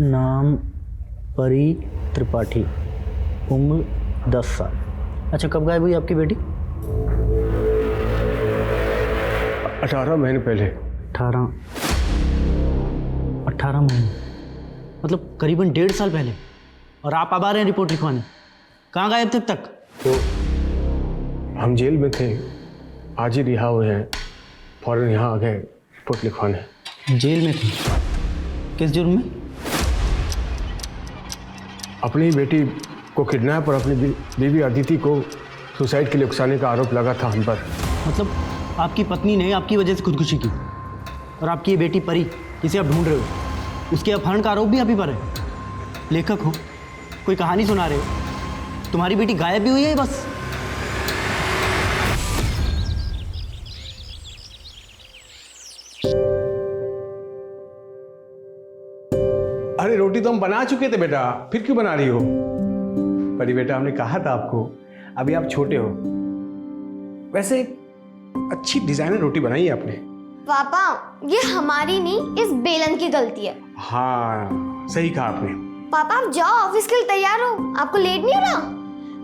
नाम परी त्रिपाठी, उम्र 10 साल। अच्छा, कब गायब हुई आपकी बेटी? 18 महीने पहले। 18 महीने, मतलब करीबन 1.5 साल पहले। और आप अब आ रहे हैं रिपोर्ट लिखवाने? कहाँ गायब थे अब तक? तो हम जेल में थे, आज ही रिहा हुए हैं, फौरन यहाँ आ गए रिपोर्ट लिखवाने। जेल में थे? किस जुर्म में? अपनी बेटी को किडनैप और अपनी बीवी अदिति को सुसाइड के लिए उकसाने का आरोप लगा था हम पर। मतलब आपकी पत्नी ने आपकी वजह से खुदकुशी की, और आपकी ये बेटी परी जिसे आप ढूंढ रहे हो, उसके अपहरण का आरोप भी आप ही पर है। लेखक हो, कोई कहानी सुना रहे हो, तुम्हारी बेटी गायब भी हुई है बस? अरे रोटी तो हम बना चुके थे बेटा, फिर क्यों बना रही हो? बड़ी बेटा, हमने कहा था आपको, अभी आप छोटे हो। वैसे अच्छी डिजाइनर रोटी बनाई है आपने। पापा, ये हमारी नहीं, इस बेलन की गलती है। हाँ, सही कहा आपने। पापा आप जाओ, ऑफिस के लिए तैयार हो, आपको लेट नहीं हो रहा?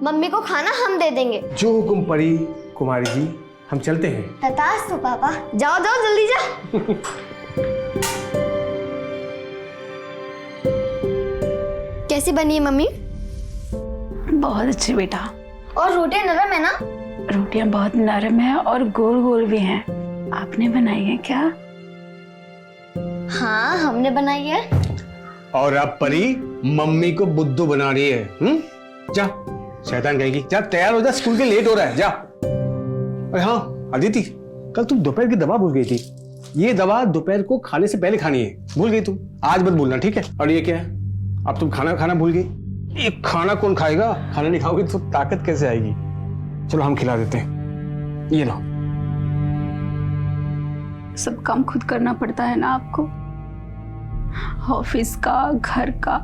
मम्मी को खाना हम दे देंगे। जो हुकुम परी कुमारी जी, हम चलते हैं। तथास्तु पापा, जाओ जाओ जल्दी जाओ। कैसी बनी है मम्मी? बहुत अच्छी बेटा। और रोटियां नरम है ना? रोटियां बहुत नरम है और गोल गोल भी हैं। आपने बनाई है क्या? हाँ, हमने बनाई है। और अब परी मम्मी को बुद्धू बना रही है। जा, शैतान कहेगी। जा, तैयार हो जा, स्कूल के लेट हो रहा है, जा। अरे हाँ अदिति, कल तुम दोपहर की दवा भूल गई थी। ये दवा दोपहर को खाने से पहले खानी है, भूल गई तुम। आज मत भूलना, ठीक है? और ये क्या है, अब तुम खाना खाना भूल गई। ये खाना कौन खाएगा? खाना नहीं खाओगे तो ताकत कैसे आएगी? चलो हम खिला देते हैं, ये लो। सब काम खुद करना पड़ता है ना आपको, ऑफिस का, घर का,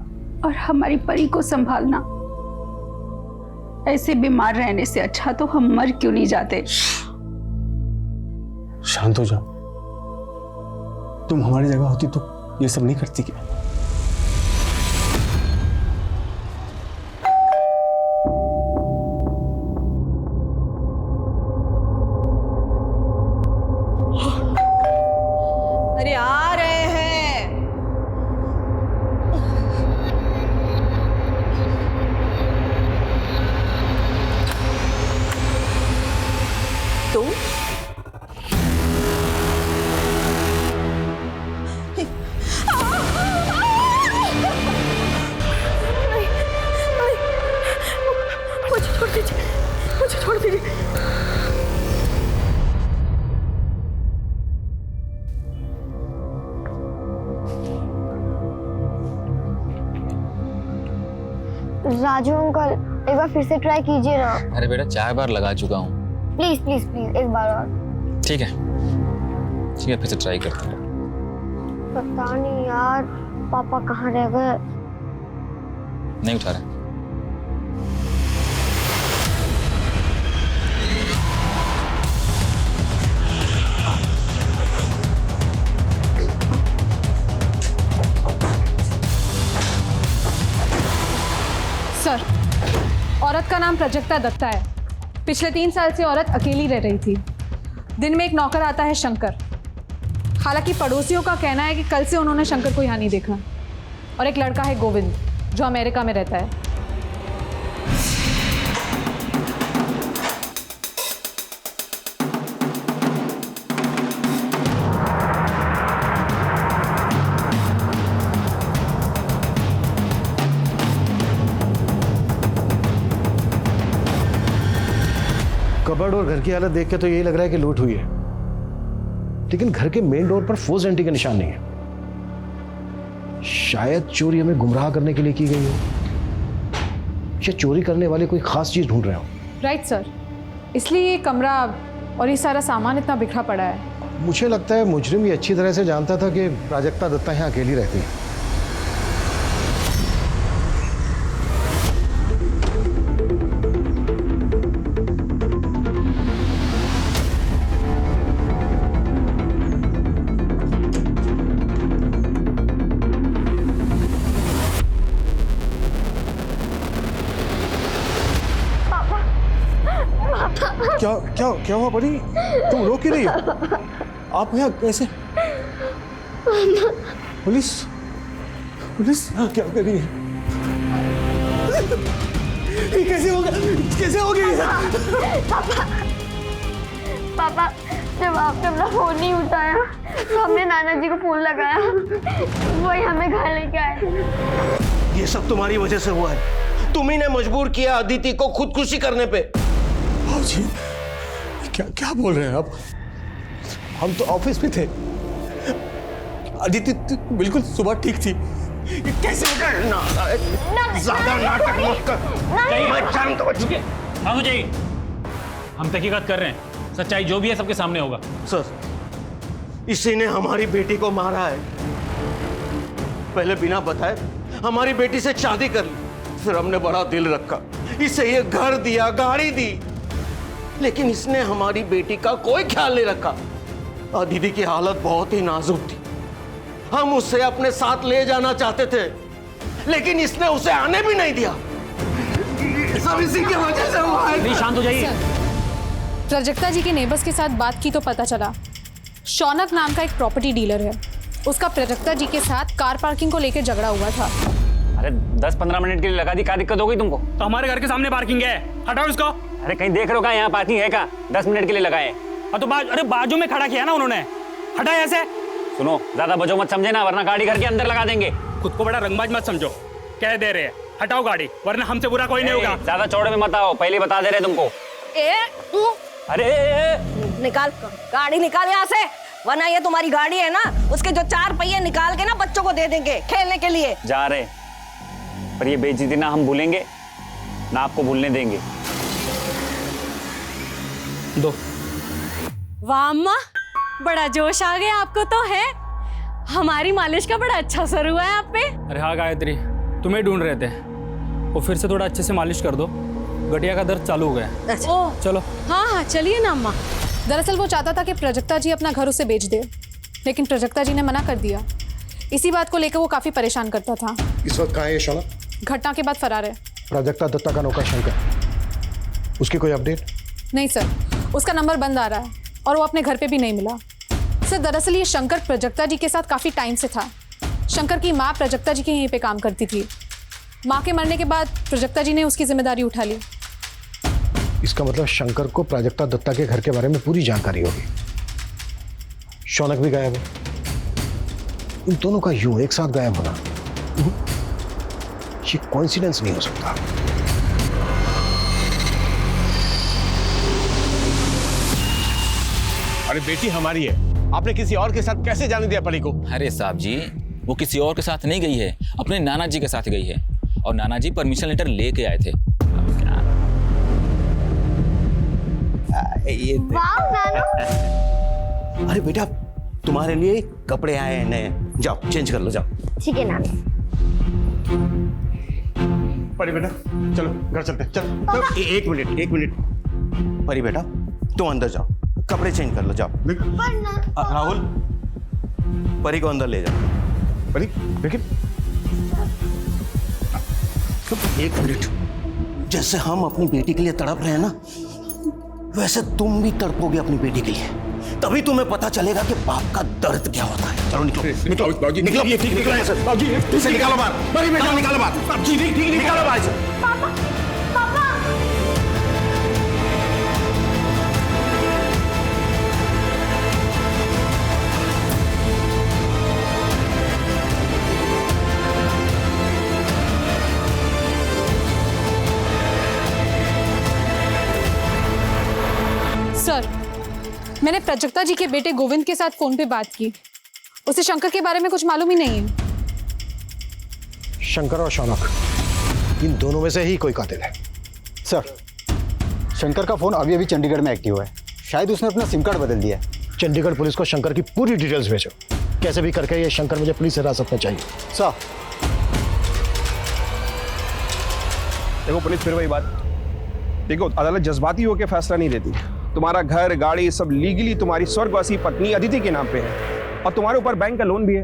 और हमारी परी को संभालना। ऐसे बीमार रहने से अच्छा तो हम मर क्यों नहीं जाते? शांत हो जाओ। तुम हमारी जगह होती तो ये सब नहीं करती क्या? अरे आ रहे हैं। तुम मुझे छोड़ दीजिए, मुझे छोड़ दीजिए। राजू अंकल, एक बार फिर से ट्राई कीजिए ना। अरे बेटा, 4 बार लगा चुका हूँ। प्लीज प्लीज प्लीज, एक बार और। ठीक है, फिर से ट्राई करता हूँ। पता नहीं यार, पापा कहाँ रह गए? नहीं उठा रहे। सर, औरत का नाम प्राजक्ता दत्ता है। पिछले 3 साल से औरत अकेली रह रही थी। दिन में एक नौकर आता है शंकर। हालांकि पड़ोसियों का कहना है कि कल से उन्होंने शंकर को यहाँ नहीं देखा। और एक लड़का है गोविंद, जो अमेरिका में रहता है। कबर्ड और घर की हालत देख के तो यही लग रहा है कि लूट हुई है, लेकिन घर के मेन डोर पर फोर्स एंट्री का निशान नहीं है। शायद चोरी हमें गुमराह करने के लिए की गई हो, या चोरी करने वाले कोई खास चीज ढूंढ रहे हो। राइट सर, इसलिए ये कमरा और ये सारा सामान इतना बिखरा पड़ा है। मुझे लगता है मुजरिम ये अच्छी तरह से जानता था कि प्राजक्ता दत्ता यहाँ अकेली रहती है। क्या क्या क्या हुआ परी? तुम रो क्यों रही हो? आप यहाँ कैसे? पुलिस पुलिस क्या कर रही है? ये कैसे होगा? कैसे हो गया? पापा जब आपने अपना फोन नहीं उठाया तो हमने नाना जी को फोन लगाया, वही हमें घर लेके आए। ये सब तुम्हारी वजह से हुआ है। तुम्ही ने मजबूर किया अदिति को खुदकुशी करने पे। जी क्या क्या बोल रहे हैं आप? हम तो ऑफिस में थे। अदिति बिल्कुल सुबह ठीक थी। ये कैसे हो गया? ज्यादा नाटक मत कर। मैं जानता हूं। हाँ मुझे हम तहकीकात कर रहे हैं, सच्चाई जो भी है सबके सामने होगा। सर, इसी ने हमारी बेटी को मारा है। पहले बिना बताए हमारी बेटी से शादी कर ली, फिर हमने बड़ा दिल रखा, इसे ये घर दिया, गाड़ी दी, लेकिन इसने हमारी बेटी का कोई ख्याल नहीं रखा। अदिति की हालत बहुत ही नाजुक थी। हम उसे अपने साथ ले जाना चाहते थे, लेकिन इसने उसे आने भी नहीं दिया। सब इसी की वजह से हुआ है। नहीं, शांत हो जाइए। प्राजक्ता जी के नेबर्स के साथ बात की तो पता चला शौनक नाम का एक प्रॉपर्टी डीलर है, उसका प्राजक्ता जी के साथ कार पार्किंग को लेकर झगड़ा हुआ था। अरे 10-15 मिनट के लिए लगा दी, क्या दिक्कत हो गई तुमको? तो हमारे घर के सामने पार्किंग है, हटाओ इसको। अरे कहीं देख रहे हो क्या यहाँ पार्किंग है क्या? 10 मिनट के लिए लगाए। तो अरे बाजू में खड़ा किया ना उन्होंने, हटाए ऐसे। सुनो, ज्यादा बजो मत समझे ना, वरना गाड़ी घर के अंदर लगा देंगे। खुद को बड़ा रंगबाज मत समझो, कह दे रहे हैं हटाओ गाड़ी, वरना हमसे बुरा कोई नहीं होगा। ज्यादा चौड़े में मत आओ, पहले बता दे रहे तुमको। अरे निकाल गाड़ी, निकाल यहाँ से, वरना ये तुम्हारी गाड़ी है ना, उसके जो 4 पहिए निकाल के ना बच्चों को दे देंगे खेलने के लिए। जा रहे, पर ये बेइज्जती ना हम भूलेंगे ना आपको भूलने देंगे। दो। वाह अम्मा, बड़ा जोश आ गया आपको तो है। हमारी मालिश का बड़ा अच्छा असर हुआ है आप पे। अरे हाँ गायत्री, तुम्हें ढूंढ रहे थे, वो फिर से थोड़ा अच्छे से मालिश कर दो, गठिया का दर्द चालू हो गया। चलो। हाँ हाँ चलिए ना अम्मा। दरअसल वो चाहता था कि प्राजक्ता जी अपना घर उसे बेच दे, लेकिन प्राजक्ता जी ने मना कर दिया। इसी बात को लेकर वो काफी परेशान करता था। इस वक्त कहाँ है शौनक? घटना के बाद फरार है। प्राजक्ता दत्ता का नौकर शंकर, उसकी कोई अपडेट? नहीं सर, उसका नंबर बंद आ रहा है और वो अपने घर पे भी नहीं मिला। सर दरअसल ये शंकर प्राजक्ता जी के साथ काफी टाइम से था। शंकर की माँ प्राजक्ता जी के यहीं पे काम करती थी। माँ के मरने के बाद प्राजक्ता जी ने उसकी जिम्मेदारी उठा ली। इसका मतलब शंकर को प्राजक्ता दत्ता के घर के बारे में पूरी जानकारी होगी। शौनक भी गायब है। इन दोनों का यूं एक साथ गायब होना ये कोइंसिडेंस नहीं हो सकता। अरे बेटी हमारी है, आपने किसी और के साथ कैसे जाने दिया परी को? अरे साहब जी, वो किसी और के साथ नहीं गई है, अपने नाना जी के साथ गई है, और नाना जी परमिशन लेटर लेके आए थे। ये वाह नानू, अरे बेटा, तुम्हारे लिए कपड़े आए हैं नए, जाओ चेंज कर लो, जाओ। ठीक है नानू। परी बेटा चलो घर चलते, चल। एक मिनट परी बेटा, तुम अंदर जाओ, कपड़े चेंज कर लो, जाओ। राहुल, परी को अंदर ले जाओ। परी लेकिन एक मिनट, जैसे हम अपनी बेटी के लिए तड़प रहे हैं ना, वैसे तुम भी तड़पोगे अपनी बेटी के लिए, तभी तुम्हें पता चलेगा कि बाप का दर्द क्या होता है। चलो निकलो, निकलो, निकलो, निकलो यहाँ से। इसे निकालो बाहर, परी बेटा निकालो बाहर। जी ठीक, निकालो बाहर से। पापा पापा सर, मैंने प्राजक्ता जी के बेटे गोविंद के साथ फोन पे बात की, उसे शंकर के बारे में कुछ मालूम ही नहीं है। शंकर और शौनक, इन दोनों में से ही कोई कातिल है। सर, शंकर का फोन अभी अभी चंडीगढ़ में एक्टिव है, शायद उसने अपना सिम कार्ड बदल दिया है। चंडीगढ़ पुलिस को शंकर की पूरी डिटेल्स भेजो, कैसे भी करके ये शंकर मुझे पुलिस हिरासत में चाहिए। सर, देखो पुलिस, फिर वही बात, देखो अदालत जज्बाती होकर फैसला नहीं लेती। तुम्हारा घर, गाड़ी सब लीगली तुम्हारी स्वर्गवासी पत्नी अदिति के नाम पे है, और तुम्हारे ऊपर बैंक का लोन भी है।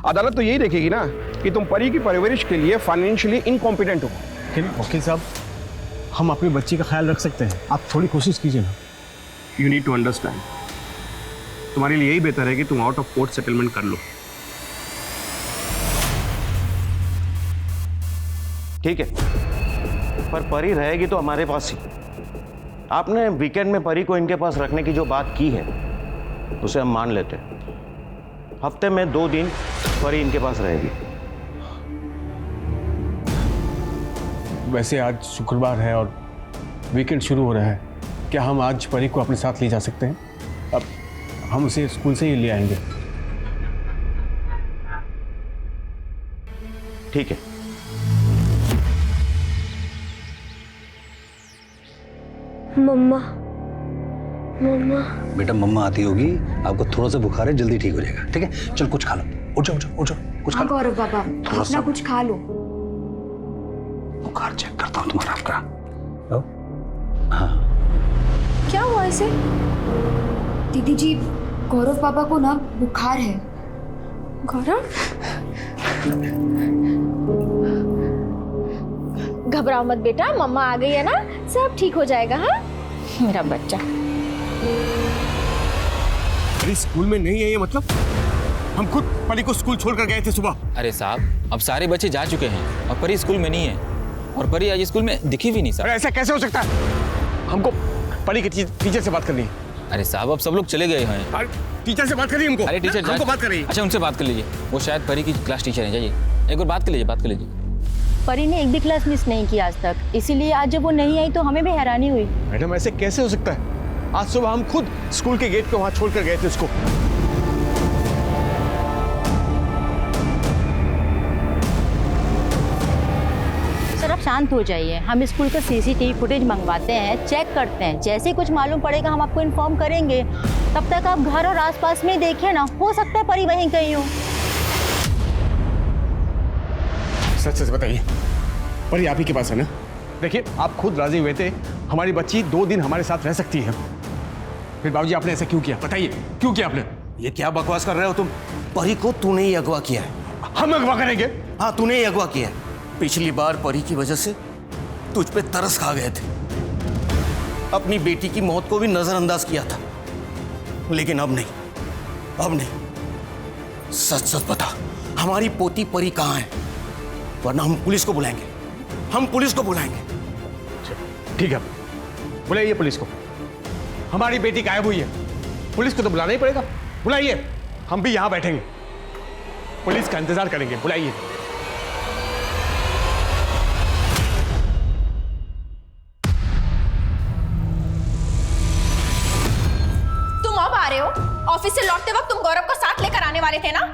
अदालत तो यही देखेगी ना कि तुम परी की परवरिश के लिए फाइनेंशियली इनकॉम्पिटेंट हो। वकील साहब, हम अपने बच्चे का ख्याल रख सकते हैं। आप थोड़ी कोशिश कीजिए ना। यू नीड टू अंडरस्टैंड, तुम्हारे लिए यही बेहतर है कि तुम आउट ऑफ कोर्ट सेटलमेंट कर लो। ठीक है, पर परी रहेगी तो हमारे पास ही। आपने वीकेंड में परी को इनके पास रखने की जो बात की है उसे हम मान लेते हैं। हफ्ते में 2 दिन परी इनके पास रहेगी। वैसे आज शुक्रवार है और वीकेंड शुरू हो रहा है, क्या हम आज परी को अपने साथ ले जा सकते हैं? अब हम उसे स्कूल से ही ले आएंगे। ठीक है। मम्मा, मम्मा। बेटा मम्मा आती होगी, आपको थोड़ा सा बुखार है, जल्दी ठीक हो जाएगा। ठीक है, चल कुछ खा लो। उठ जाओ, उठ जाओ, कुछ खा लो। गौरव बाबा, अपना कुछ खा लो। बुखार चेक करता हूँ तुम्हारा आपका। हाँ, क्या हुआ इसे? दीदी जी, गौरव पापा को ना बुखार है। गौरव, घबराओ मत बेटा, मम्मा आ गई है ना, सब ठीक हो जाएगा। हाँ मेरा बच्चा। परी स्कूल में नहीं है ये मतलब? हम खुद परी को स्कूल छोड़कर गए थे सुबह। अरे साहब, अब सारे बच्चे जा चुके हैं और परी स्कूल में नहीं है, और परी आज स्कूल में दिखी भी नहीं साहब। ऐसा कैसे हो सकता है? हमको परी के टीचर से बात करनी है। अरे साहब, अब सब लोग चले गए हैं। टीचर से बात करिए हमको। अरे टीचर हमको बात करिए। अच्छा, उनसे बात कर लीजिए, वो शायद परी की क्लास टीचर है। जाइए एक बार बात कर लीजिए, बात कर लीजिए। परी ने एक भी क्लास मिस नहीं की आज तक, इसीलिए आज जब वो नहीं आई तो हमें भी हैरानी हुई। मैडम ऐसे कैसे हो सकता है? आज सुबह हम खुद स्कूल के गेट पे वहां छोड़कर गए थे उसको। सर आप शांत हो जाइए, हम स्कूल का सीसीटीवी फुटेज मंगवाते हैं, चेक करते हैं, जैसे ही कुछ मालूम पड़ेगा हम आपको इन्फॉर्म करेंगे। तब तक आप घर और आसपास में देखिए ना, हो सकता है परी वहीं कहीं हो। सच सच बताइए, परी आप ही के पास है ना? देखिए, आप खुद राजी हुए थे हमारी बच्ची 2 दिन हमारे साथ रह सकती है, फिर बाबूजी आपने ऐसा क्यों किया? बताइए क्यों किया आपने? ये क्या बकवास कर रहे हो तुम? परी को तूने ही अगवा किया है। हम अगवा करेंगे? हाँ, तूने ही अगवा किया है। पिछली बार परी की वजह से तुझ पे तरस खा गए थे, अपनी बेटी की मौत को भी नजरअंदाज किया था, लेकिन अब नहीं, अब नहीं। सच सच बता, हमारी पोती परी कहाँ है? वरना हम पुलिस को बुलाएंगे, हम पुलिस को बुलाएंगे। ठीक है, बुलाइए पुलिस को। हमारी बेटी गायब हुई है, पुलिस को तो बुलाना ही पड़ेगा। बुलाइए, हम भी यहां बैठेंगे, पुलिस का इंतजार करेंगे। बुलाइए। तुम अब आ रहे हो? ऑफिस से लौटते वक्त तुम गौरव को साथ लेकर आने वाले थे ना?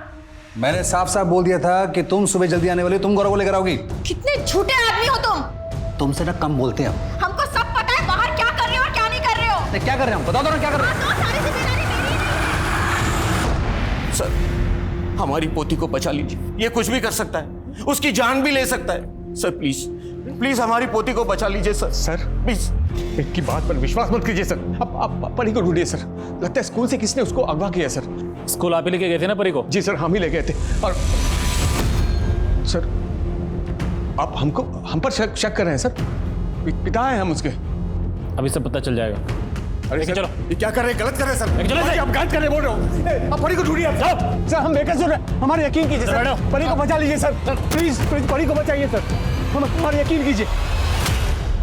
मैंने साफ साफ बोल दिया था कि तुम सुबह जल्दी आने वाली, तुम गौरव को लेकर आओगी। कितने झूठे आदमी हो तुम। तुमसे ना कम बोलते हैं हम। हमको सब पता है बाहर क्या कर रहे हो और क्या नहीं कर रहे हो। क्या कर रहे हैं हम? बताओ तो ना क्या कर रहे हैं। सारी जिम्मेदारी मेरी। सर, हमारी पोती को बचा लीजिए, ये कुछ भी कर सकता है, उसकी जान भी ले सकता है। सर प्लीज, प्लीज हमारी पोती को बचा लीजिए सर। सर प्लीज, इनकी बात पर विश्वास मत कीजिए सर। अब परी को ढूंढिए सर। लगता है स्कूल से किसने उसको अगवा किया सर। स्कूल आप ही लेके गए थे ना परी को? जी सर, हम ही ले गए थे। और सर, आप हमको हम पर शक कर रहे हैं सर? पिता है हम उसके। अभी सब पता चल जाएगा। अरे सर, चलो, ये क्या कर रहे हैं? गलत कर रहे हैं सर। चलो आप गलत कर रहे बोल रहे हो। आप परी को ढूंढिए आप। सर हम बेकार सुन रहे हैं, हमारे यकीन कीजिए सर। परी को बचा लीजिए सर, प्लीज प्लीज परी को बचाइए सर, हमारे यकीन कीजिए।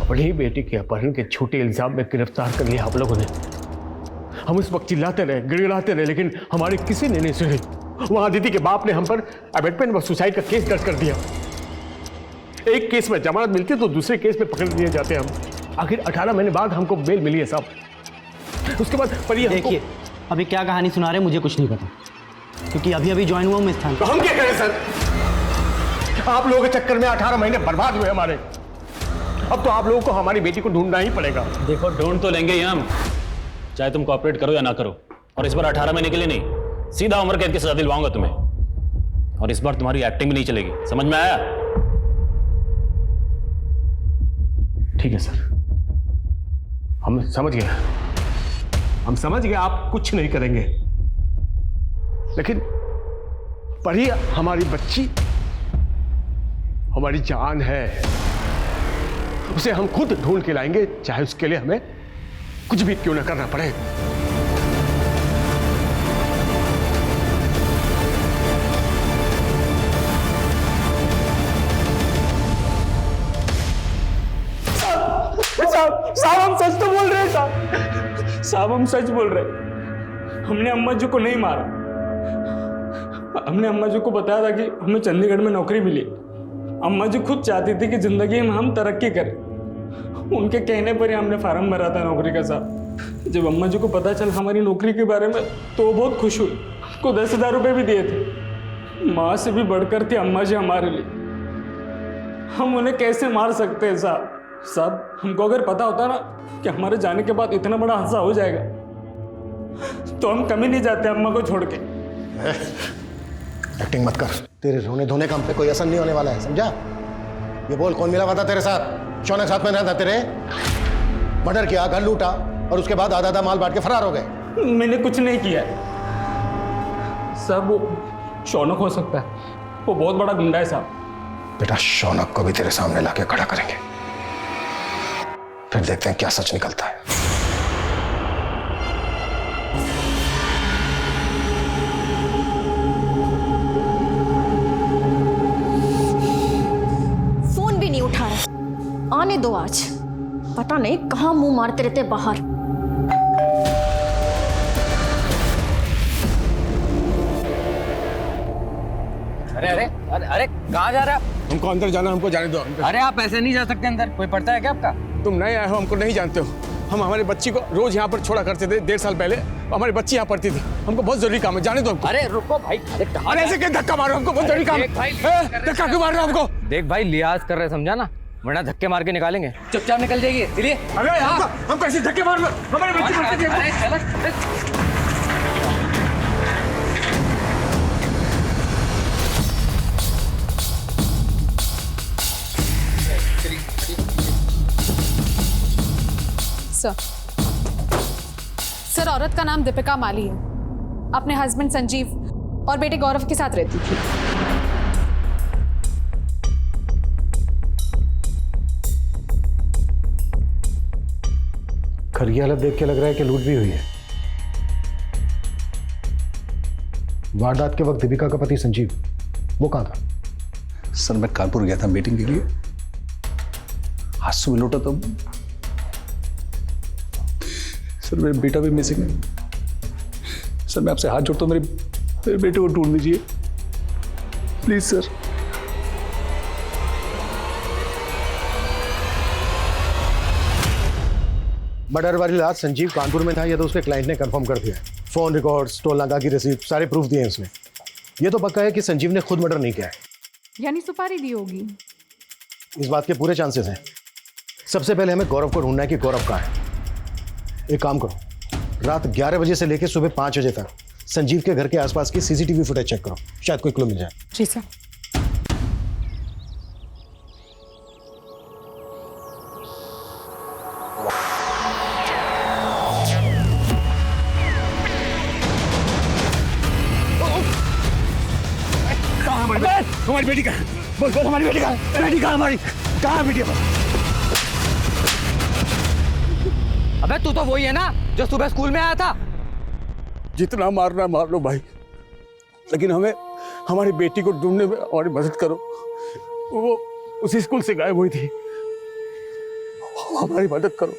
अपनी बेटी के अपहरण के झूठे इल्जाम में गिरफ्तार कर लिया आप लोगों ने। हम उस वक्त चिल्लाते रहे, गिड़गिड़ाते रहे, लेकिन हमारे किसी ने नहीं सुनी। वहां दीदी के बाप ने हम पर अबेटमेंट व सुसाइड का केस दर्ज कर दिया। एक केस में जमानत मिलती है तो दूसरे केस में पकड़ लिए जाते हैं हम। आखिर 18 महीने बाद हमको बेल मिली है साहब। उसके बाद परी देखिए, अभी क्या कहानी सुना रहे हैं मुझे कुछ नहीं पता, क्योंकि अभी अभी ज्वाइन हुआ हूं मैं स्थान। तो हम क्या करें सर? आप लोगों के चक्कर में 18 महीने बर्बाद हुए हमारे। अब तो आप लोगों को हमारी बेटी को ढूंढना ही पड़ेगा। देखो, ढूंढ तो लेंगे ही हम, चाहे तुम कोऑपरेट करो या ना करो। और इस बार 18 महीने के लिए नहीं, सीधा उम्र कैद की सजा दिलवाऊंगा तुम्हें। और इस बार तुम्हारी एक्टिंग भी नहीं चलेगी, समझ में आया? ठीक है सर, हम समझ गए, हम समझ गए आप कुछ नहीं करेंगे, लेकिन परी हमारी बच्ची, हमारी जान है। उसे हम खुद ढूंढ के लाएंगे, चाहे उसके लिए हमें कुछ भी क्यों ना करना पड़े। साहब हम सच तो बोल रहे हैं साहब हम सच बोल रहे हैं। हमने अम्मा जी को नहीं मारा। हमने अम्मा जी को बताया था कि हमें चंडीगढ़ में नौकरी मिली। अम्मा जी खुद चाहती थी कि जिंदगी में हम तरक्की करें। उनके कहने पर ही हमने फार्म भरा था नौकरी का साहब। जब अम्मा जी को पता चला हमारी नौकरी के बारे में तो वो बहुत खुश हुई। उसको 10,000 रुपये भी दिए थे। माँ से भी बढ़कर थी अम्मा जी हमारे लिए। हम उन्हें कैसे मार सकते हैं साहब हमको अगर पता होता ना कि हमारे जाने के बाद इतना बड़ा हादसा हो जाएगा तो हम कभी नहीं जाते अम्मा को छोड़ के। एक्टिंग मत कर, तेरे रोने धोने का हम पे कोई असर नहीं होने वाला है, समझा? ये बोल, कौन मिला हुआ था तेरे साथ? शौनक साथ में रहता था तेरे? मर्डर किया, घर लूटा और उसके बाद आधा आधा माल बांट के फरार हो गए। मैंने कुछ नहीं किया साहब। वो शौनक हो सकता है, वो बहुत बड़ा गुंडा है साहब। बेटा शौनक को भी तेरे सामने लाके खड़ा करेंगे, फिर देखते हैं क्या सच निकलता है। फोन भी नहीं उठा रहा। आने दो आज, पता नहीं कहां मुंह मारते रहते बाहर। अरे अरे अरे अरे कहाँ जा रहे आप? हमको अंदर जाना, हमको जाने दो। अरे आप ऐसे नहीं जा सकते अंदर, कोई पड़ता है क्या आपका? तुम नए आए हो, हमको नहीं जानते हो। हम हमारी बच्ची को रोज यहाँ पर छोड़ा करते थे। 1.5 साल पहले हमारी बच्ची यहाँ पढ़ती थी। हमको बहुत जरूरी काम है, जाने दो हमको। अरे रुको भाई, अरे ऐसे क्या धक्का मारो, हमको बहुत जरूरी काम है। धक्का क्यों मार रहे हो हमको? देख भाई, लिहाज कर रहे, समझा ना, वरना धक्के मार के निकालेंगे। चुपचाप निकल जाइए, चलिए। अरे हम कैसे धक्के मार रहे हो? हमारी बच्ची पढ़ती थी। सर, औरत का नाम दीपिका माली है। अपने हस्बैंड संजीव और बेटे गौरव के साथ रहती थी। घर की हालत देख के लग रहा है कि लूट भी हुई है। वारदात के वक्त दीपिका का पति संजीव वो कहाँ था? सर मैं कानपुर गया था मीटिंग के लिए, आज सुबह लौटा तो सर मेरा बेटा भी मिसिंग है। सर मैं आपसे हाथ जोड़ता हूँ, मेरे बेटे को ढूंढ लीजिए प्लीज सर। मर्डर वाली रात संजीव कानपुर में था, ये तो उसके क्लाइंट ने कंफर्म कर दिया है। फोन रिकॉर्ड्स, टोल नाका की रसीद, सारे प्रूफ दिए हैं उसने। ये तो पक्का है कि संजीव ने खुद मर्डर नहीं किया है। यानी सुपारी दी होगी। इस बात के पूरे चांसेस हैं। सबसे पहले हमें गौरव को ढूंढना है कि गौरव कहाँ है। एक काम करो, रात 11 बजे से लेकर सुबह 5 बजे तक संजीव के घर के आसपास की सीसीटीवी फुटेज चेक करो, शायद कोई क्लू मिल जाए। जी सर। हमारी बेटी कहाँ? बोल हमारी बेटी कहाँ? बेटी कहाँ हमारी? कहाँ बेटी? अबे तू तो वही है ना जो सुबह स्कूल में आया था। जितना मारना मार लो भाई, लेकिन हमें हमारी बेटी को ढूंढने में और मदद करो। वो उसी स्कूल से गायब हुई थी। हमारी मदद करो,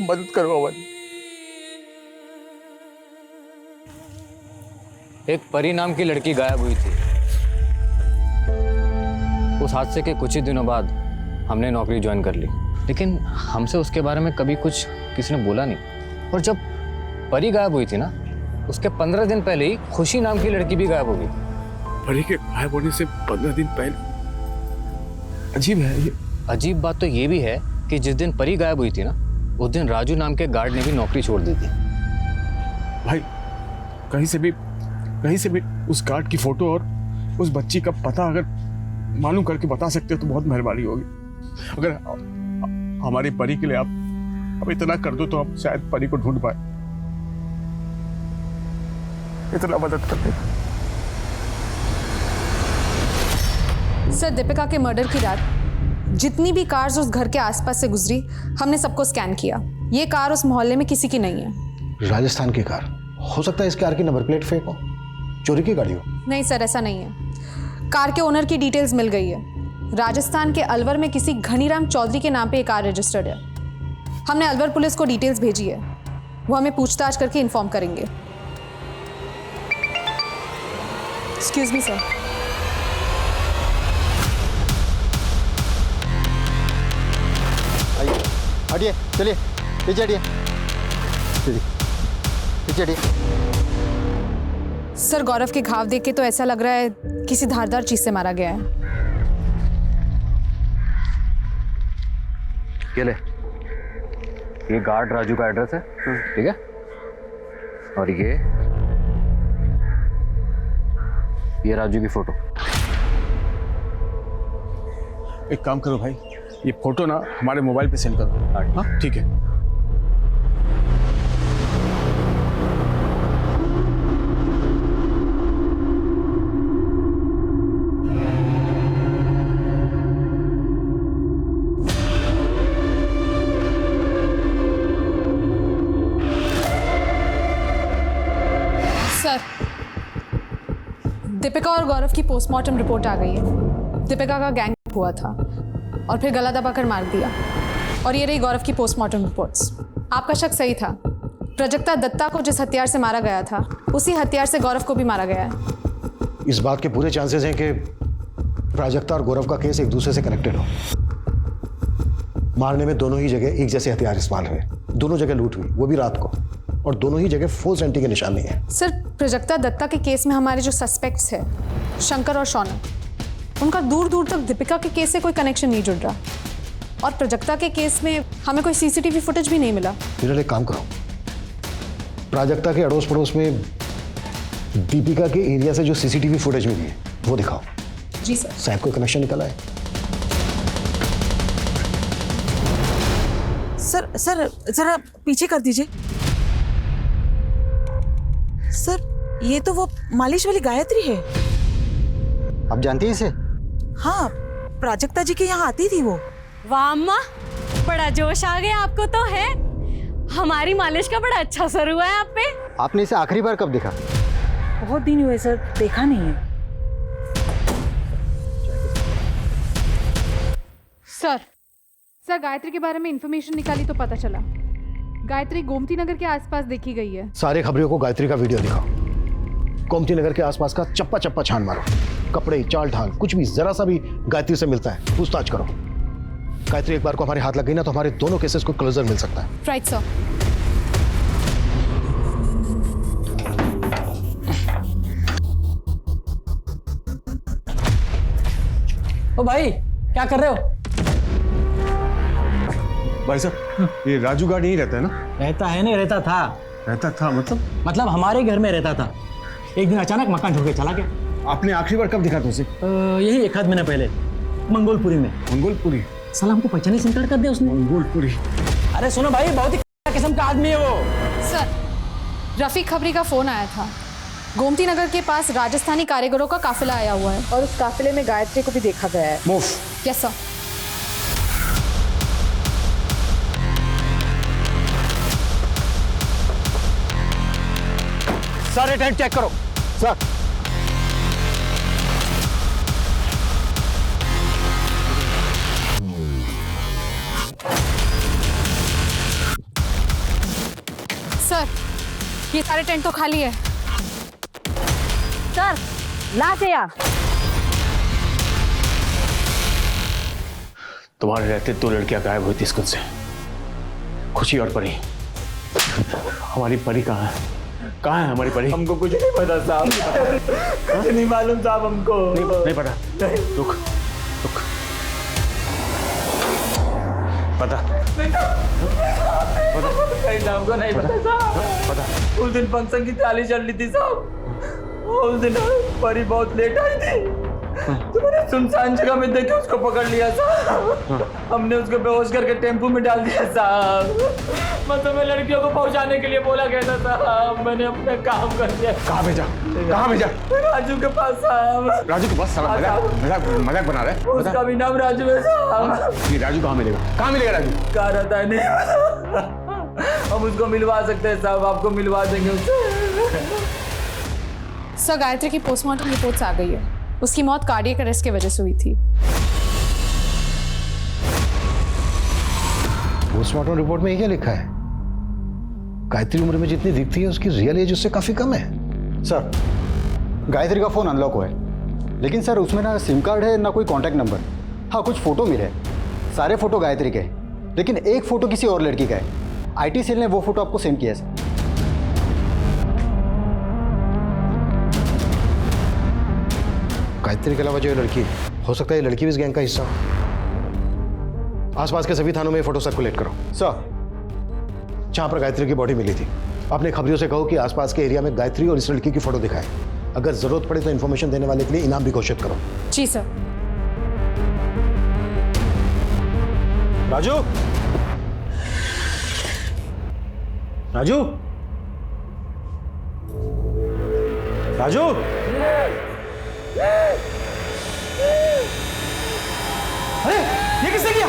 मदद करो हमारी। एक परी नाम की लड़की गायब हुई थी। उस हादसे के कुछ ही दिनों बाद हमने नौकरी ज्वाइन कर ली, लेकिन हमसे उसके बारे में कभी कुछ किसी ने बोला नहीं। और जब परी गायब हुई थी ना, उसके 15 दिन पहले ही खुशी नाम की लड़की भी गायब हो गई। परी के गायब होने से 15 दिन पहले? अजीब है ये। अजीब बात तो ये भी है कि जिस दिन परी गायब हुई थी ना, उस दिन राजू नाम के गार्ड ने भी नौकरी छोड़ दी थी। भाई कहीं से भी उस गार्ड की फोटो और उस बच्ची का पता अगर मालूम करके बता सकते हो तो बहुत मेहरबानी होगी। अगर हमारी परी के लिए आप इतना कर दो तो हम शायद परी को ढूंढ पाए। इतना मदद कर दे। सर, दीपिका के मर्डर की रात जितनी भी कार्स उस घर के आसपास से गुजरी हमने सबको स्कैन किया। ये कार उस मोहल्ले में किसी की नहीं है। राजस्थान की कार, हो सकता है इस कार की नंबर प्लेट फेक हो, चोरी की गाड़ी हो। नहीं सर, ऐसा नहीं है। कार के ओनर की डिटेल्स मिल गई है। राजस्थान के अलवर में किसी घनीराम चौधरी के नाम पे ये कार रजिस्टर्ड है। हमने अलवर पुलिस को डिटेल्स भेजी है, वो हमें पूछताछ करके इन्फॉर्म करेंगे। Excuse me sir. हटिए, चलिए पीछे हटिए, पीछे हटिए। सर, गौरव के घाव देख के तो ऐसा लग रहा है किसी धारदार चीज से मारा गया है। ये ले, ये गार्ड राजू का एड्रेस है, ठीक है? और ये राजू की फोटो। एक काम करो भाई, ये फोटो ना हमारे मोबाइल पे सेंड करो। हाँ ठीक है। सर, दीपिका और गौरव की पोस्टमार्टम रिपोर्ट आ गई है। दीपिका का गैंग हुआ था और फिर गला दबाकर मार दिया। और ये रही गौरव की पोस्टमार्टम रिपोर्ट्स। आपका शक सही था। प्राजक्ता दत्ता को जिस हथियार से मारा गया था, उसी हथियार से गौरव को भी मारा गया है। इस बात के पूरे चांसेस हैं कि प्राजक्ता और गौरव का केस एक दूसरे से कनेक्टेड हो। मारने में दोनों ही जगह एक जैसे हथियार इस्तेमाल हुए, दोनों जगह लूट हुई, वो भी रात को, और दोनों ही जगह फोर्स एंट्री के निशान नहीं है। सर, प्राजक्ता दत्ता के केस में हमारे जो सस्पेक्ट्स हैं, शंकर और शौनक, उनका दूर दूर तक दीपिका के केस से कोई कनेक्शन नहीं जुड़ रहा। और प्राजक्ता के केस में हमें कोई सीसीटीवी फुटेज भी नहीं मिला। फिर एक काम करो, प्राजक्ता के अड़ोस पड़ोस में दीपिका के एरिया से जो सीसीटीवी फुटेज मिली है वो दिखाओ। जी सर। शायद कोई कनेक्शन निकला है। सर सर जरा पीछे कर दीजिए। सर, ये तो वो मालिश वाली गायत्री है। आप जानती हैं इसे? हाँ, प्राजक्ता जी के यहाँ आती थी वो। वाह अम्मा, बड़ा जोश आ गया आपको तो है। हमारी मालिश का बड़ा अच्छा असर हुआ है आप पे। आपने इसे आखिरी बार कब देखा? बहुत दिन हुए सर, देखा नहीं है। सर, गायत्री के बारे में इंफॉर्मेशन निकाली तो पता चला गायत्री गोमती नगर के आसपास देखी गई है। सारे खबरियों को गायत्री का वीडियो दिखाओ। गोमती नगर के आसपास का चप्पा चप्पा छान मारो, कपड़े, चाल ढाल, कुछ भी जरा सा भी गायत्री से मिलता है पूछताछ करो। गायत्री एक बार को हमारे हाथ लग गई ना तो हमारे दोनों केसेस को क्लोजर मिल सकता है। Right sir. ओ भाई, क्या कर रहे हो? भाई साहब, ये राजू गार्ड यहीं रहता है ना? रहता है नहीं, रहता था। रहता था मतलब हमारे घर में रहता था। एक दिन अचानक मकान छोड़ के चला गया। आपने आखिरी बार कब दिखा था उसे? यही एक आध महीने पहले, मंगोलपुरी में। मंगोलपुरी? साला हमको पहचाने से इनकार कर दिया उसने। मंगोलपुरी? अरे सुनो भाई, बहुत ही किस्म का आदमी है वो। सर, रफीक खबरी का फोन आया था। गोमती नगर के पास राजस्थानी कारीगरों का काफिला आया हुआ है और उस काफिले में गायत्री को भी देखा गया है। मूव। Yes sir. सारे टेंट चेक करो। सर, सर, ये सारे टेंट तो खाली है। सर, ला से यार। तुम्हारे रहते दो लड़कियां गायब हुई थी स्कूल से, खुशी और परी। हमारी परी कहाँ है? कहाँ है हमारी परी? हमको कुछ नहीं पता साहब। कुछ नहीं मालूम साहब हमको। नहीं पता? रुक। पता? हमको नहीं पता साहब। पता? उस दिन फंक्शन की ताली चल रही थी साहब। उस दिन परी बहुत लेट आई थी। तुमने सुनसान जगह में देख के उसको पकड़ लिया साहब। हमने उसको बेहोश करके टेम्पो में डाल दिया साहब। मैं तुम्हें लड़कियों को पहुंचाने के लिए बोला गया था साहब, मैंने अपना काम कर दिया। कहाँ भेजा? कहाँ भेजा? राजू के पास साहब। राजू के पास? साला मजाक बना रहा है। उसका भी नाम राजू है साहब। ये राजू कहाँ मिलेगा? कहाँ मिलेगा राजू? कहाँ रहता है नहीं, हम उसको मिलवा सकते हैं साहब, आपको मिलवा देंगे उससे। सर गायत्री की पोस्टमार्टम रिपोर्ट्स आ गई है। उसकी मौत कार्डियक अरेस्ट की वजह से हुई थी। पोस्टमार्टम रिपोर्ट में ये क्या लिखा है? गायत्री उम्र में जितनी दिखती है उसकी रियल एज उससे काफी कम है। सर गायत्री का फोन अनलॉक हुआ है, लेकिन सर उसमें ना सिम कार्ड है ना कोई कांटेक्ट नंबर। हाँ कुछ फोटो मिले, सारे फोटो गायत्री के, लेकिन एक फोटो किसी और लड़की का है। आईटी सेल ने वो फोटो आपको सेंड किया है सर। गायत्री के अलावा जो ये लड़की है, हो सकता है ये लड़की भी इस गैंग का हिस्सा हो। आसपास के सभी थानों में फोटो सर्कुलेट करो। सर जहां पर गायत्री की बॉडी मिली थी, अपने खबरियों से कहो कि आसपास के एरिया में गायत्री और इस लड़की की फोटो दिखाएं। अगर जरूरत पड़े तो इन्फॉर्मेशन देने वाले के लिए इनाम भी घोषित करो। जी सर। राजू, राजू, राजू, अरे ये किसने किया?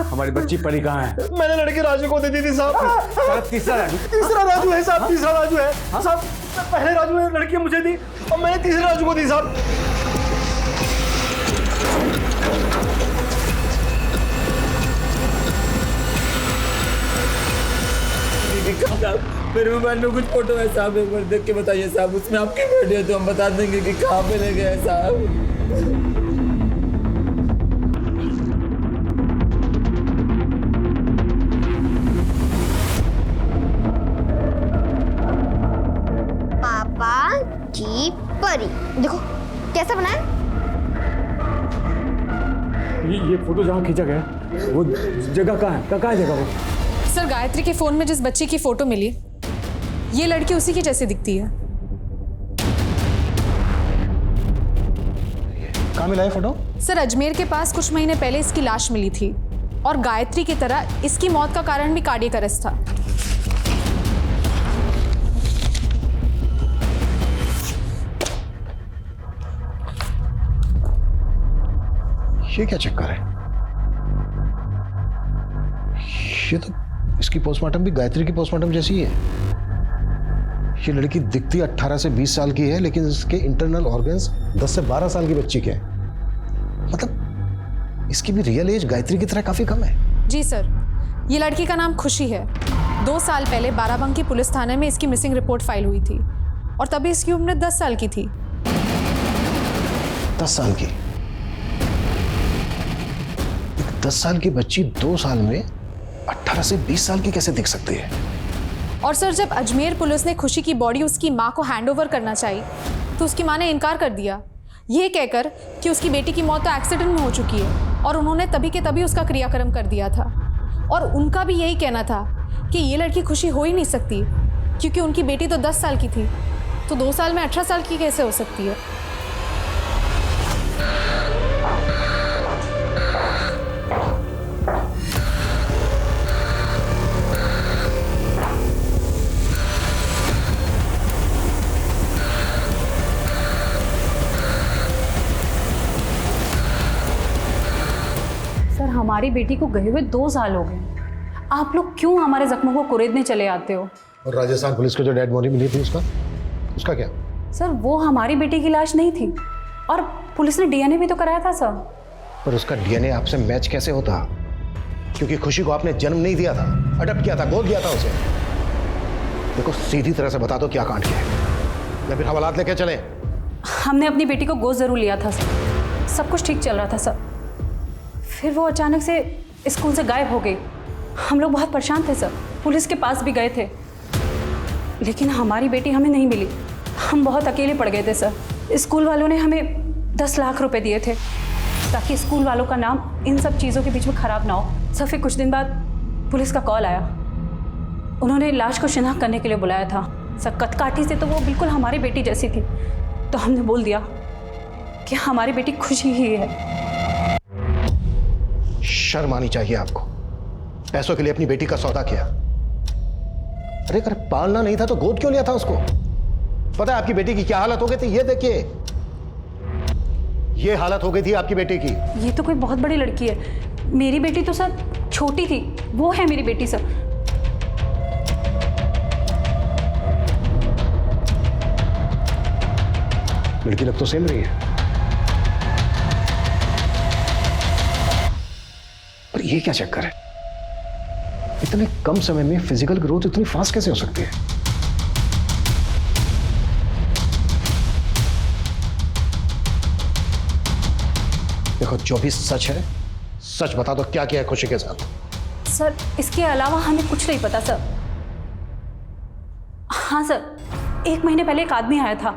हमारी बच्ची परी कहाँ है? मैंने लड़की राजू को दे दी थी साहब। तीसरा राजू? तीसरा राजू है साहब, तीसरा राजू है साहब। पहले राजू ने लड़की मुझे दी और मैंने तीसरे राजू को दी साहब। मेरे मोबाइल में कुछ फोटो है साहब, एक बार देख के बताइए साहब। उसमें आपकी वीडियो तो हम बता देंगे कि कहाँ पे ले गए साहब। पापा की परी देखो कैसा बना है। ये फोटो जहाँ खींचा गया वो जगह कहाँ है? कहाँ है जगह वो? सर गायत्री के फोन में जिस बच्ची की फोटो मिली, ये लड़की उसी की जैसी दिखती है। कहाँ मिला है फोटो? सर अजमेर के पास कुछ महीने पहले इसकी लाश मिली थी और गायत्री की तरह इसकी मौत का कारण भी कार्डियक अरेस्ट था। ये क्या चक्कर है? ये तो इसकी पोस्टमार्टम भी गायत्री की पोस्टमार्टम जैसी ही है। ये लड़की दिखती 18 से 20 साल की है, लेकिन इसके इंटरनल ऑर्गन्स 10 से 12 साल की बच्ची के हैं। मतलब इसकी भी रियल एज गायत्री की तरह काफी कम है। जी सर, ये लड़की का नाम खुशी है। 2 साल पहले बाराबंकी पुलिस थाने में इसकी मिसिंग रिपोर्ट फाइल हुई थी और तभी इसकी उम्र 10 साल की थी। 10 साल की? 10 साल की बच्ची 2 साल में 18 से 20 साल की कैसे दिख सकती है? और सर जब अजमेर पुलिस ने खुशी की बॉडी उसकी मां को हैंडओवर करना चाहिए तो उसकी मां ने इनकार कर दिया, ये कहकर कि उसकी बेटी की मौत तो एक्सीडेंट में हो चुकी है और उन्होंने तभी के तभी उसका क्रियाक्रम कर दिया था। और उनका भी यही कहना था कि ये लड़की खुशी हो ही नहीं सकती क्योंकि उनकी बेटी तो 10 साल की थी, तो 2 साल में 18 साल की कैसे हो सकती है? हमारी बेटी को गए हुए 2 साल हो गए। आप लोग क्यों हमारे जख्मों को कुरेदने चले आते हो? और राजस्थान पुलिस को जो डेड बॉडी मिली थी उसका क्या? सर वो हमारी बेटी की लाश नहीं थी और पुलिस ने डीएनए भी तो कराया था सर। पर उसका डीएनए आपसे मैच कैसे होता? क्योंकि खुशी को आपने जन्म नहीं दिया था, अडॉप्ट किया था, गोद दिया था उसे। देखो सीधी तरह से बता दो क्या कांड किया है या फिर हवालात लेके चले। हमने अपनी बेटी को गोद जरूर लिया था सर, सब कुछ ठीक चल रहा था सर। फिर वो अचानक से स्कूल से गायब हो गई। हम लोग बहुत परेशान थे सर, पुलिस के पास भी गए थे, लेकिन हमारी बेटी हमें नहीं मिली। हम बहुत अकेले पड़ गए थे सर। स्कूल वालों ने हमें 10 लाख रुपए दिए थे ताकि स्कूल वालों का नाम इन सब चीज़ों के बीच में ख़राब ना हो। सर फिर कुछ दिन बाद पुलिस का कॉल आया, उन्होंने लाश को शिनाख्त करने के लिए बुलाया था। सर कदकाठी से तो वो बिल्कुल हमारी बेटी जैसी थी, तो हमने बोल दिया कि हमारी बेटी खुशी ही है। शर्म आनी चाहिए आपको। पैसों के लिए अपनी बेटी का सौदा किया। अरे अगर पालना नहीं था तो गोद क्यों लिया था उसको? पता है आपकी बेटी की क्या हालत हो गई थी? ये देखिए, ये हालत हो गई थी आपकी बेटी की। ये तो कोई बहुत बड़ी लड़की है। मेरी बेटी तो सर छोटी थी, वो है मेरी बेटी सर। लड़की लग तो सेम रही है, पर ये क्या चक्कर है? इतने कम समय में फिजिकल ग्रोथ इतनी फास्ट कैसे हो सकती है? देखो, जो भी सच है सच बता दो, क्या किया है खुशी के साथ? सर इसके अलावा हमें कुछ नहीं पता सर। हाँ सर, 1 महीने पहले एक आदमी आया था।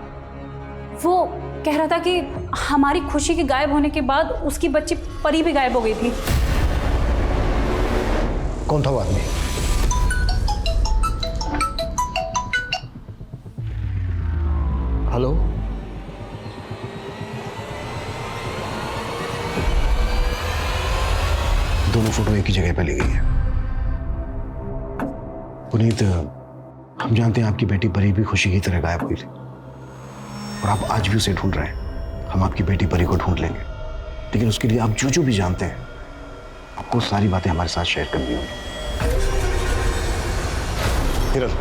वो कह रहा था कि हमारी खुशी के गायब होने के बाद उसकी बच्ची परी भी गायब हो गई थी। कौन था वो आदमी? हेलो, दोनों फोटो एक ही जगह पे ली गई है। पुनीत, हम जानते हैं आपकी बेटी परी भी खुशी की तरह गायब हुई थी और आप आज भी उसे ढूंढ रहे हैं। हम आपकी बेटी परी को ढूंढ लेंगे, लेकिन उसके लिए आप जो भी जानते हैं आपको सारी बातें हमारे साथ शेयर करनी होगी। हिरल,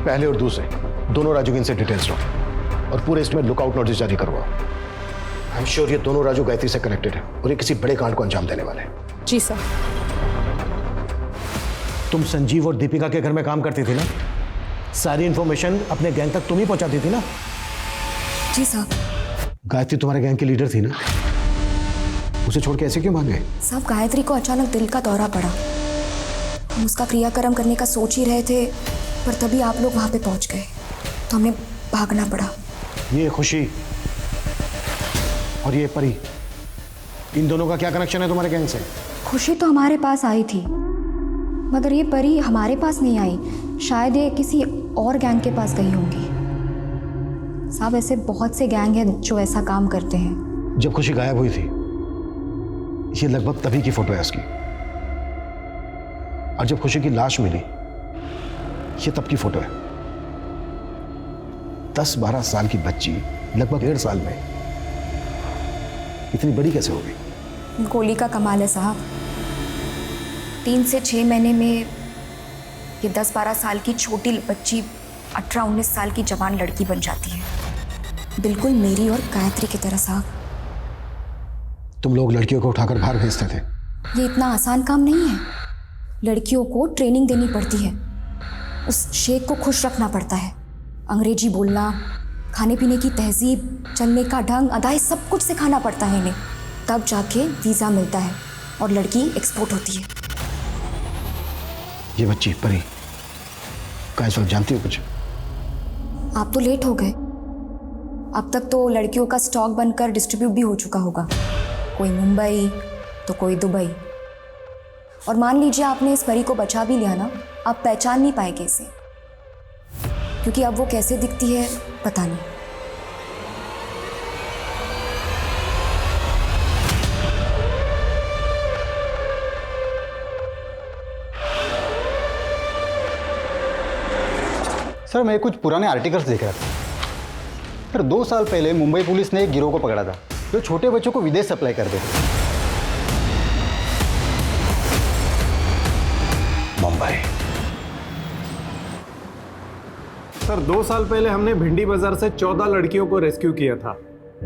पहले और दूसरे दोनों राजू की इनसे डिटेल्स लो और पूरे इसमें लुकआउट नोटिस जारी करवाओ। आई एम श्योर ये दोनों राजू गायत्री से कनेक्टेड है और ये किसी बड़े कांड को अंजाम देने वाले हैं। जी सर। तुम संजीव और दीपिका के घर में काम करती थी ना? सारी इंफॉर्मेशन अपने गैंग तक तुम ही पहुंचाती थी ना? जी साहब। गायत्री तुम्हारे गैंग की लीडर थी ना? उसे छोड़ के ऐसे क्यों भाग गए? साहब, गायत्री को अचानक दिल का दौरा पड़ा। हम उसका क्रियाक्रम करने का सोच ही रहे थे, पर तभी आप लोग वहां पे पहुंच गए तो हमें भागना पड़ा। ये खुशी और ये परी, इन दोनों का क्या कनेक्शन है तुम्हारे गैंग से? खुशी तो हमारे पास आई थी, मगर ये परी हमारे पास नहीं आई। शायद ये किसी और गैंग के पास गई होंगी। साहब, ऐसे बहुत से गैंग हैं जो ऐसा काम करते हैं। जब खुशी गायब हुई थी, ये लगभग तभी की फोटो है उसकी। और जब खुशी की लाश मिली, ये तब की फोटो है। 10-12 साल की बच्ची लगभग 1.5 साल में इतनी बड़ी कैसे हो गई? गोली का कमाल है साहब। 3 से 6 महीने में ये 10-12 साल की छोटी बच्ची 18-19 साल की जवान लड़की बन जाती है, बिल्कुल मेरी और गायत्री की तरह। साहब, तुम लोग लड़कियों को उठाकर घर भेजते थे? ये इतना आसान काम नहीं है। लड़कियों को ट्रेनिंग देनी पड़ती है, उस शेख को खुश रखना पड़ता है। अंग्रेजी बोलना, खाने पीने की तहजीब, चलने का ढंग, अदाएं, सब कुछ सिखाना पड़ता है इन्हें। तब जाके वीज़ा मिलता है और लड़की एक्सपोर्ट होती है। ये बच्ची परी का इस वक्त जानती हो कुछ? आप तो लेट हो गए। अब तक तो लड़कियों का स्टॉक बनकर डिस्ट्रीब्यूट भी हो चुका होगा, कोई मुंबई तो कोई दुबई। और मान लीजिए आपने इस परी को बचा भी लिया ना, आप पहचान नहीं पाएंगे इसे, क्योंकि अब वो कैसे दिखती है पता नहीं। सर, मैं कुछ पुराने आर्टिकल्स देख रहा था। सर, 2 साल पहले मुंबई पुलिस ने एक गिरोह को पकड़ा था जो छोटे बच्चों को विदेश सप्लाई करते थे। मुंबई। सर, 2 साल पहले हमने भिंडी बाजार से 14 लड़कियों को रेस्क्यू किया था।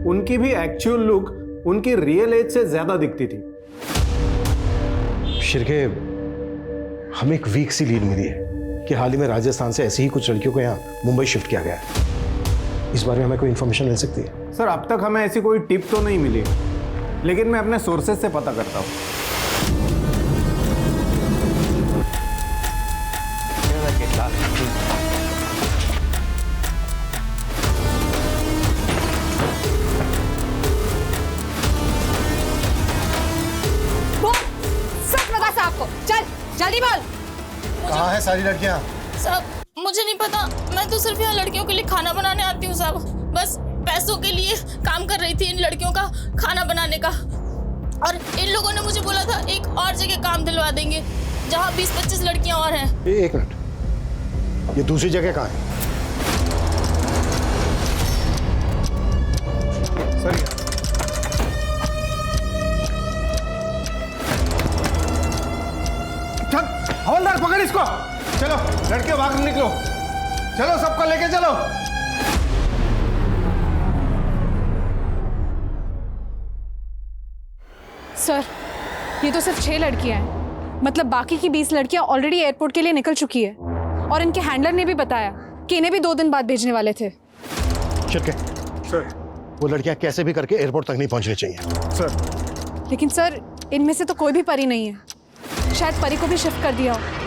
उनकी भी एक्चुअल लुक उनकी रियल एज से ज्यादा दिखती थी। शिरके, हमें एक वीक सी लीड मिली है कि हाल ही में राजस्थान से ऐसी ही कुछ लड़कियों को यहाँ मुंबई शिफ्ट किया गया है। इस बारे में हमें कोई इन्फॉर्मेशन मिल सकती है? सर, अब तक हमें ऐसी कोई टिप तो नहीं मिली, लेकिन मैं अपने सोर्सेज से पता करता हूँ। सच बता साहब को, चल जल्दी बोल। कहाँ है सारी लड़कियाँ? सब मुझे नहीं पता, मैं तो सिर्फ यहाँ लड़कियों के लिए खाना बनाने आती हूँ साहब। बस पैसों के लिए काम कर रही थी इन लड़कियों का खाना बनाने का। और इन लोगों ने मुझे बोला था एक और जगह काम दिलवा देंगे जहाँ 20-25 लड़कियाँ और हैं। एक मिनट, ये दूसरी जगह कहाँ है? सर चल हवलदार पकड़ इसको। चलो लड़के भाग निकलो, चलो सबको लेके चलो। सर ये तो सिर्फ 6 लड़कियां हैं, मतलब बाकी की 20 लड़कियां ऑलरेडी एयरपोर्ट के लिए निकल चुकी है। और इनके हैंडलर ने भी बताया कि इन्हें भी 2 दिन बाद भेजने वाले थे। शिर्के, सर वो लड़कियां कैसे भी करके एयरपोर्ट तक नहीं पहुंचनी चाहिए सर। लेकिन सर इनमें से तो कोई भी परी नहीं है, शायद परी को भी शिफ्ट कर दिया हो।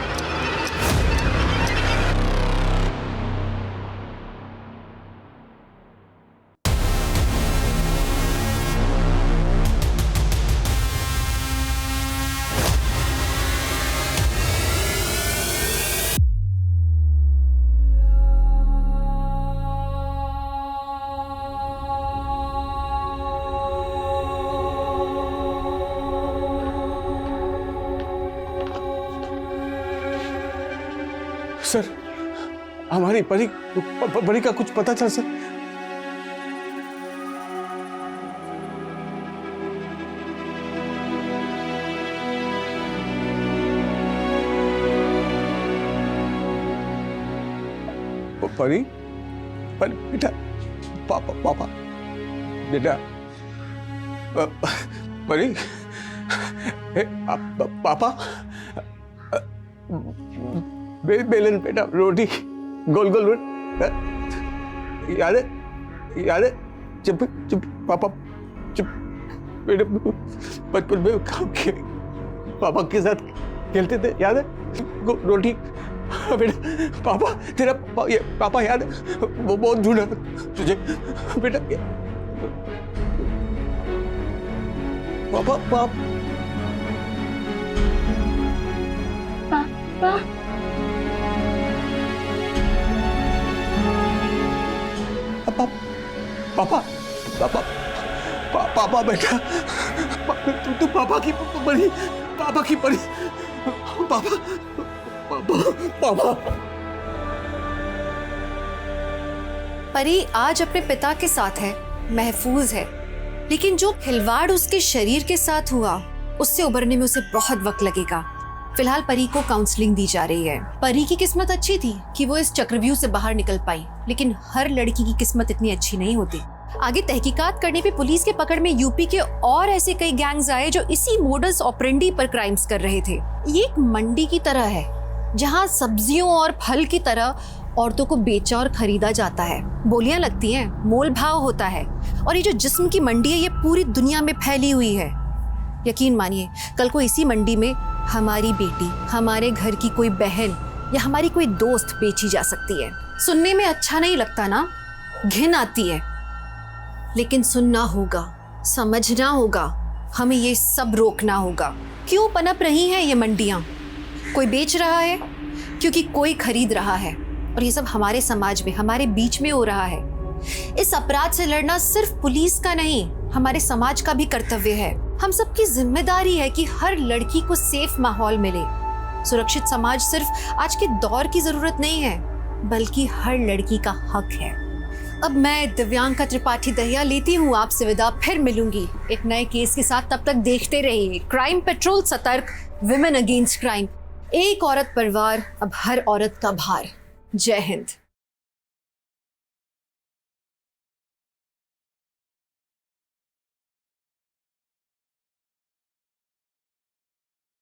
सर हमारी परी परी का कुछ पता था सर? परी बेटा, पापा बेटा, परी पापा बेलन बेटा, रोटी गोल गोल याद है जब पापा जब बेटे बचपन में पापा के साथ खेलते थे, याद है? रोटी बेटा, पापा तेरा पापा याद है? वो बहुत ढूंढा तुझे बेटा। पापा पापा पापा पापा पापा बेटा, तू पापा की परी, पापा की परी, पापा पापा पापा। परी आज अपने पिता के साथ है, महफूज है, लेकिन जो खिलवाड़ उसके शरीर के साथ हुआ उससे उबरने में उसे बहुत वक्त लगेगा। फिलहाल परी को काउंसलिंग दी जा रही है। परी की किस्मत अच्छी थी कि वो इस चक्रव्यूह से बाहर निकल पाई, लेकिन हर लड़की की किस्मत इतनी अच्छी नहीं होती। आगे तहकीकात करने पे पुलिस के पकड़ में यूपी के और ऐसे कई गैंग्स आए जो इसी मोडस ऑपरेंडी पर क्राइम्स कर रहे थे। ये एक मंडी की तरह है जहाँ सब्जियों और फल की तरह औरतों को बेचा और खरीदा जाता है, बोलियां लगती हैं, मोल भाव होता है। और ये जो जिस्म की मंडी है ये पूरी दुनिया में फैली हुई है। यकीन मानिए कल को इसी मंडी में हमारी बेटी, हमारे घर की कोई बहन या हमारी कोई दोस्त बेची जा सकती है। सुनने में अच्छा नहीं लगता ना, घिन आती है, लेकिन सुनना होगा, समझना होगा, हमें ये सब रोकना होगा। क्यों पनप रही हैं ये मंडियां? कोई बेच रहा है क्योंकि कोई खरीद रहा है, और ये सब हमारे समाज में, हमारे बीच में हो रहा है। इस अपराध से लड़ना सिर्फ पुलिस का नहीं, हमारे समाज का भी कर्तव्य है। हम सबकी जिम्मेदारी है कि हर लड़की को सेफ माहौल मिले। सुरक्षित समाज सिर्फ आज के दौर की जरूरत नहीं है, बल्कि हर लड़की का हक है। अब मैं दिव्यांका त्रिपाठी दहिया लेती हूँ आपसे विदा, फिर मिलूंगी एक नए केस के साथ। तब तक देखते रहिए क्राइम पेट्रोल, सतर्क, विमेन अगेंस्ट क्राइम। एक औरत परिवार, अब हर औरत का भार। जय हिंद।